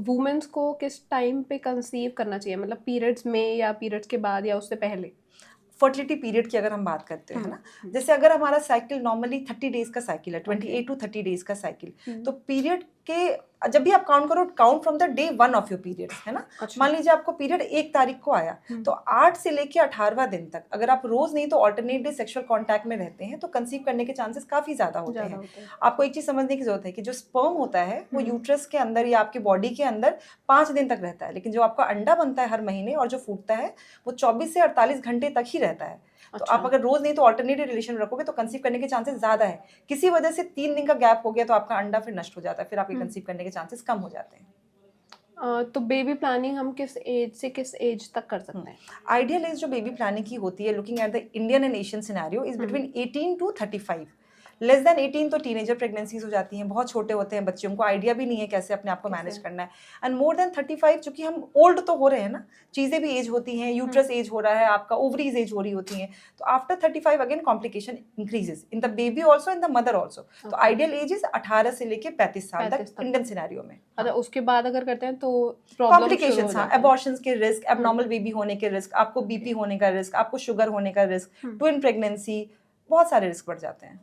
Women's को किस time पे कंसीव करना चाहिए, मतलब पीरियड्स में या पीरियड्स के बाद या उससे पहले? फर्टिलिटी पीरियड की अगर हम बात करते हैं, है ना, जैसे अगर हमारा साइकिल नॉर्मली 30 डेज का साइकिल है, 28 टू 30 डेज का साइकिल, तो पीरियड के जब भी आप काउंट करो, count from the day 1 of your period, है ना। अच्छा। मान लीजिए आपको पीरियड 1 तारीख को आया, तो 8 से लेके 18वां दिन तक अगर आप रोज नहीं तो ऑल्टरनेट डे सेक्सुअल कांटेक्ट में रहते हैं, तो कंसीव करने के चांसेस काफी ज्यादा होते हैं। आपको एक चीज समझने की जरूरत है कि जो स्पर्म होता है वो यूट्रस के अंदर या आपकी बॉडी के अंदर 5 दिन तक रहता है, लेकिन जो आपका अंडा बनता है हर महीने और जो फूटता है वो 24 से 48 घंटे तक ही रहता है। तो आप अगर रोज नहीं तो ऑल्टरनेटिव रिलेशन रखोगे तो कंसीव करने के चांसेस ज्यादा है। किसी वजह से 3 दिन का गैप हो गया तो आपका अंडा फिर नष्ट हो जाता है, फिर आपके कंसीव करने के चांसेस कम हो जाते हैं। तो बेबी प्लानिंग हम किस एज से किस एज तक कर सकते हैं? आइडियल एज जो बेबी प्लानिंग की होती है, looking at the Indian and Asian scenario, is between 18 to 35। Less than 18 तो टीनेजर प्रेगनेंसीज हो जाती हैं, बहुत छोटे होते हैं बच्चे, उनको आइडिया भी नहीं है कैसे अपने आप को मैनेज करना है। एंड मोर देन 35, चूंकि हम ओल्ड तो हो रहे हैं ना, चीजें भी एज होती हैं, यूट्रस एज हो रहा है आपका, ओवरीज एज हो रही होती हैं, तो after 35 again complication increases in the baby also, in the mother also. तो आइडियल एज इज 18 से लेके 35 साल तक इंडियन सिनेरियो में। अच्छा, उसके बाद अगर करते हैं तो कॉम्प्लिकेशंस, हाँ, एबॉर्शंस के रिस्क, एबनॉर्मल बेबी होने के रिस्क, आपको बीपी होने का रिस्क, आपको शुगर होने का रिस्क, ट्विन प्रेगनेंसी, बहुत सारे रिस्क बढ़ जाते हैं।